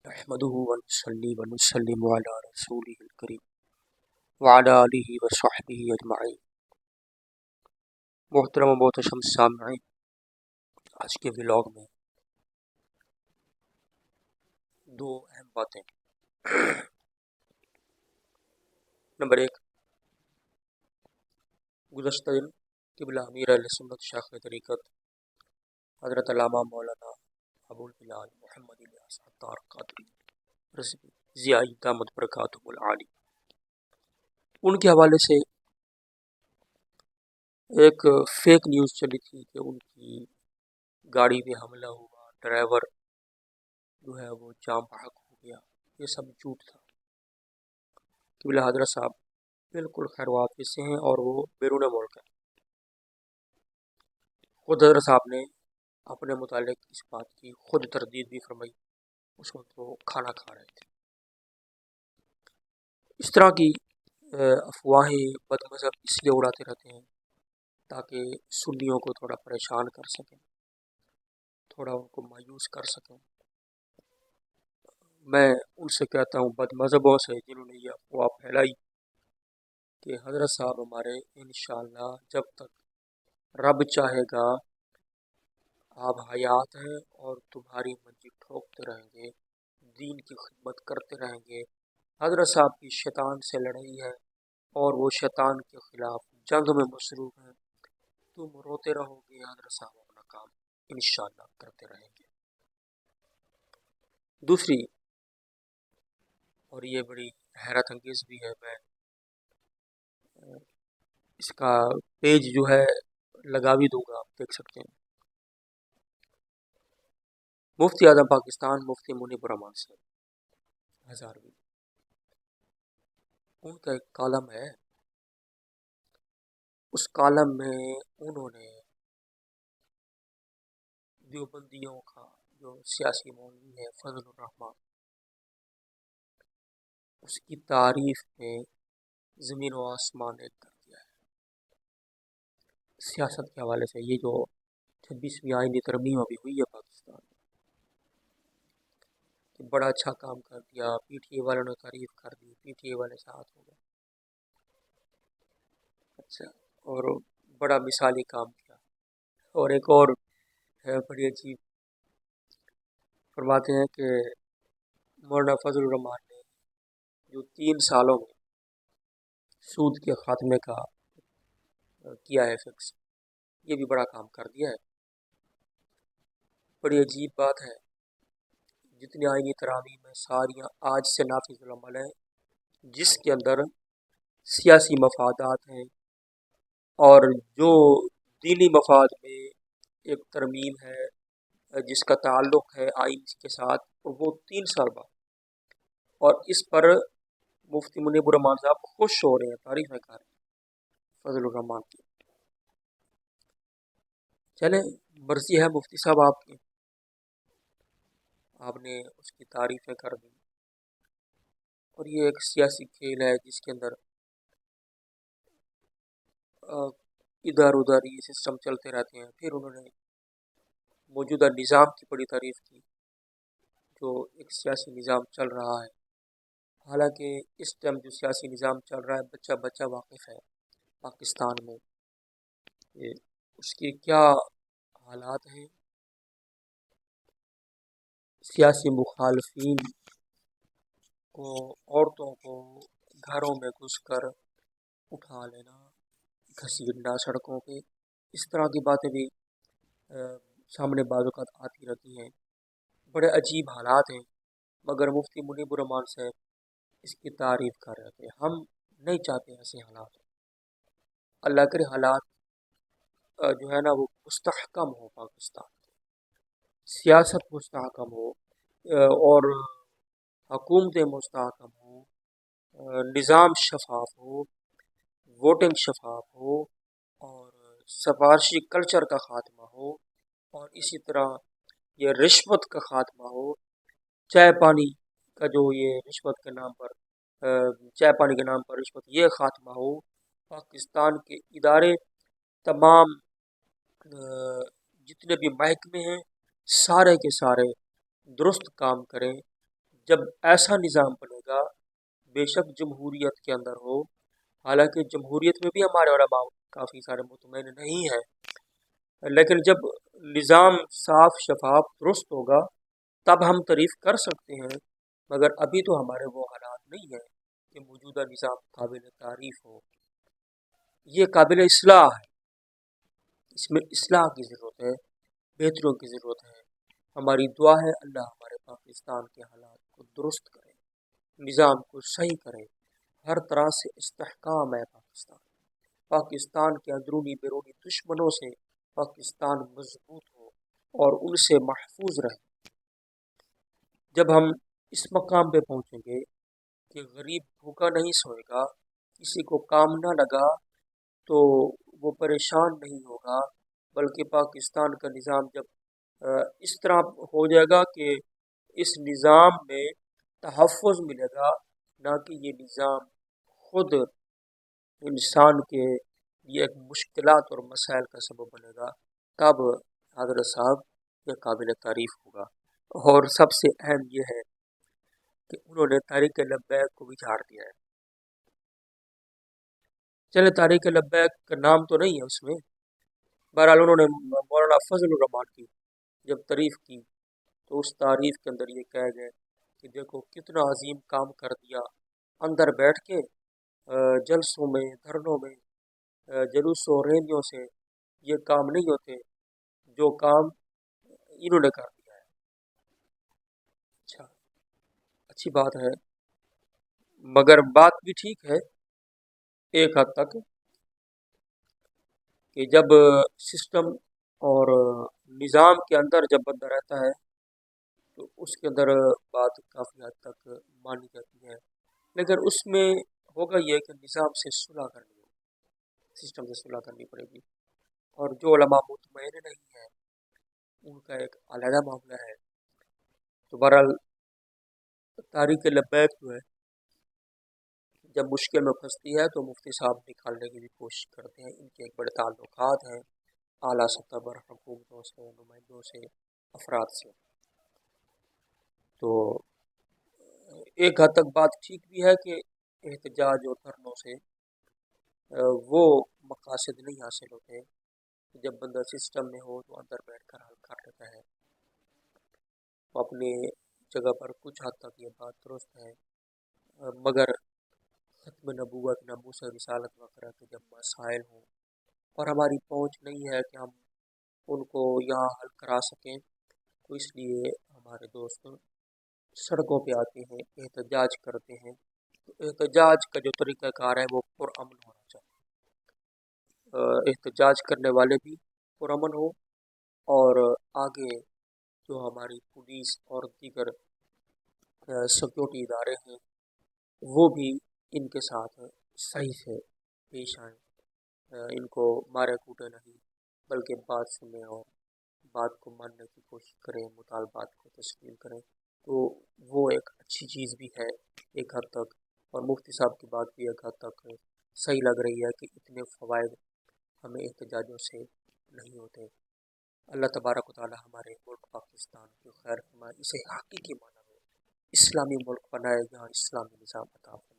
نحمده ونصلي ونسلم على رسوله الكريم وعلى آله وصحبه اجمعین۔ محترم و محتشم سامعین، آج کے ولاگ میں دو اہم باتیں۔ نمبر ایک، گزشتہ دن قبلہ امیر اہل سنت شیخ طریقت حضرت علامہ مولانا ابو البلال محمد الیاس عطار قادری رضوی ضیائی دامت برکاتہ العالی، ان کے حوالے سے ایک فیک نیوز چلی تھی کہ ان کی گاڑی پہ حملہ ہوا، ڈرائیور جو ہے وہ جام بحق ہو گیا۔ یہ سب جھوٹ تھا۔ قبلہ حضرت صاحب بالکل خیر واپس سے ہیں اور وہ بیرون ملک ہیں۔ خود حضرت صاحب نے اپنے متعلق اس بات کی خود تردید بھی فرمائی، اس وقت وہ کھانا کھا رہے تھے۔ اس طرح کی افواہیں بد مذہب اس لیے اڑاتے رہتے ہیں تاکہ سنیوں کو تھوڑا پریشان کر سکیں، تھوڑا ان کو مایوس کر سکیں۔ میں ان سے کہتا ہوں، بد مذہبوں سے جنہوں نے یہ افواہ پھیلائی کہ حضرت صاحب ہمارے انشاءاللہ جب تک رب چاہے گا آپ حیات ہیں اور تمہاری منجی ٹھوکتے رہیں گے، دین کی خدمت کرتے رہیں گے۔ حضرت صاحب کی شیطان سے لڑائی ہے اور وہ شیطان کے خلاف جنگ میں مصروف ہیں، تم روتے رہو گے، حضرت صاحب اپنا کام انشاءاللہ کرتے رہیں گے۔ دوسری، اور یہ بڑی حیرت انگیز بھی ہے، میں اس کا پیج جو ہے لگا بھی دوں گا، آپ دیکھ سکتے ہیں۔ مفتی اعظم پاکستان مفتی منیب الرحمان صاحب ہزاروی، ان کا ایک کالم ہے، اس کالم میں انہوں نے دیوبندیوں کا جو سیاسی مولوی ہے فضل الرحمان، اس کی تعریف میں زمین و آسمان ایک کر دیا ہے۔ سیاست کے حوالے سے یہ جو 26ویں آئینی ترمیم ابھی ہوئی ہے پاکستان میں، کہ بڑا اچھا کام کر دیا، پی ٹی اے والوں نے تعریف کر دی، پی ٹی اے والے ساتھ ہو گئے، اچھا، اور بڑا مثالی کام کیا۔ اور ایک اور ہے بڑی عجیب، فرماتے ہیں کہ مولانا فضل الرحمان نے جو 3 سالوں میں سود کے خاتمے کا کیا ہے فکس، یہ بھی بڑا کام کر دیا ہے۔ بڑی عجیب بات ہے، جتنی آئینی ترامیم میں ساریاں آج سے نافذ العمل ہیں، جس کے اندر سیاسی مفادات ہیں اور جو دینی مفاد میں ایک ترمیم ہے جس کا تعلق ہے آئین کے ساتھ، وہ 3 سال بعد، اور اس پر مفتی منیب الرحمان صاحب خوش ہو رہے ہیں، تعریفیں کر رہے ہیں فضل الرحمان کی۔ چلیں، مرضی ہے مفتی صاحب آپ کی، آپ نے اس کی تعریفیں کر دی، اور یہ ایک سیاسی کھیل ہے جس کے اندر ادھر ادھر یہ سسٹم چلتے رہتے ہیں۔ پھر انہوں نے موجودہ نظام کی بڑی تعریف کی، جو ایک سیاسی نظام چل رہا ہے، حالانکہ اس ٹائم جو سیاسی نظام چل رہا ہے بچہ بچہ واقف ہے پاکستان میں کہ اس کے کیا حالات ہیں۔ سیاسی مخالفین کو، عورتوں کو گھروں میں گھس کر اٹھا لینا، گھسیٹنا سڑکوں پہ، اس طرح کی باتیں بھی سامنے بعض اوقات آتی رہتی ہیں۔ بڑے عجیب حالات ہیں، مگر مفتی منیب الرحمان صاحب اس کی تعریف کر رہے تھے۔ ہم نہیں چاہتے ایسے حالات، اللہ کرے حالات جو ہے نا وہ مستحکم ہو، پاکستان سیاست مستحکم ہو، اور حکومتیں مستحکم ہوں، نظام شفاف ہو، ووٹنگ شفاف ہو، اور سفارشی کلچر کا خاتمہ ہو، اور اسی طرح یہ رشوت کا خاتمہ ہو، چائے پانی کا جو یہ رشوت کے نام پر چائے پانی کے نام پر رشوت، یہ خاتمہ ہو، پاکستان کے ادارے تمام جتنے بھی محکمے ہیں سارے کے سارے درست کام کریں، جب ایسا نظام بنے گا، بے شک جمہوریت کے اندر ہو، حالانکہ جمہوریت میں بھی ہمارے علماء کافی سارے مطمئن نہیں ہیں، لیکن جب نظام صاف شفاف درست ہوگا تب ہم تعریف کر سکتے ہیں، مگر ابھی تو ہمارے وہ حالات نہیں ہیں کہ موجودہ نظام قابل تعریف ہو۔ یہ قابل اصلاح ہے، اس میں اصلاح کی ضرورت ہے، بہتروں کی ضرورت ہے۔ ہماری دعا ہے اللہ ہمارے پاکستان کے حالات کو درست کرے، نظام کو صحیح کرے، ہر طرح سے استحکام ہے پاکستان کے اندرونی بیرونی دشمنوں سے پاکستان مضبوط ہو اور ان سے محفوظ رہے۔ جب ہم اس مقام پہ پہنچیں گے کہ غریب بھوکا نہیں سوئے گا، کسی کو کام نہ لگا تو وہ پریشان نہیں ہوگا، بلکہ پاکستان کا نظام جب اس طرح ہو جائے گا کہ اس نظام میں تحفظ ملے گا، نہ کہ یہ نظام خود انسان کے لیے ایک مشکلات اور مسائل کا سبب بنے گا، تب حضرت صاحب یہ قابل تعریف ہوگا۔ اور سب سے اہم یہ ہے کہ انہوں نے تحریک لبیک کو بھی جھاڑ دیا ہے۔ چلے تحریک لبیک کا نام تو نہیں ہے اس میں، بہرحال انہوں نے مولانا فضل الرحمان کی جب تعریف کی تو اس تعریف کے اندر یہ کہہ گئے کہ دیکھو کتنا عظیم کام کر دیا، اندر بیٹھ کے جلسوں میں، دھرنوں میں، جلوسوں و ریلیوں سے یہ کام نہیں ہوتے جو کام انہوں نے کر دیا ہے۔ اچھا، اچھی بات ہے، مگر بات بھی ٹھیک ہے ایک حد تک کہ جب سسٹم اور نظام کے اندر جب بندہ رہتا ہے تو اس کے اندر بات کافی حد تک مانی جاتی ہے، لیکن اس میں ہوگا یہ کہ نظام سے صلح کرنی ہوگی، سسٹم سے صلح کرنی پڑے گی، اور جو علماء مطمئن نہیں ہیں ان کا ایک علیحدہ معاملہ ہے۔ تو بہرحال تحریک لبیک جو ہے جب مشکل میں پھنستی ہے تو مفتی صاحب نکالنے کی بھی کوشش کرتے ہیں، ان کے ایک بڑے تعلقات ہیں اعلیٰ سطح پر حکومتوں سے، نمائندوں سے، افراد سے۔ تو ایک حد تک بات ٹھیک بھی ہے کہ احتجاج اور دھرنوں سے وہ مقاصد نہیں حاصل ہوتے، جب بندہ سسٹم میں ہو تو اندر بیٹھ کر حل کر لیتا ہے۔ اپنے جگہ پر کچھ حد تک یہ بات درست ہے، مگر ختم نبوت، ناموس رسالت وغیرہ کے جب مسائل ہوں اور ہماری پہنچ نہیں ہے کہ ہم ان کو یہاں حل کرا سکیں، تو اس لیے ہمارے دوست سڑکوں پہ آتے ہیں، احتجاج کرتے ہیں۔ تو احتجاج کا جو طریقہ کار ہے وہ پرامن ہونا چاہیے، احتجاج کرنے والے بھی پرامن ہو، اور آگے جو ہماری پولیس اور دیگر سیکورٹی ادارے ہیں وہ بھی ان کے ساتھ صحیح سے پیش آئیں، ان کو مارے کوٹے نہیں بلکہ بات سنیں اور بات کو ماننے کی کوشش کریں، مطالبات کو تسلیم کریں، تو وہ ایک اچھی چیز بھی ہے ایک حد تک۔ اور مفتی صاحب کی بات بھی ایک حد تک صحیح لگ رہی ہے کہ اتنے فوائد ہمیں احتجاجوں سے نہیں ہوتے۔ اللہ تبارک و تعالی ہمارے ملک پاکستان کی خیر فرمائے، اسے حقیقی معنی میں اسلامی ملک بنائے، جہاں اسلامی نظام عطا فرمائے۔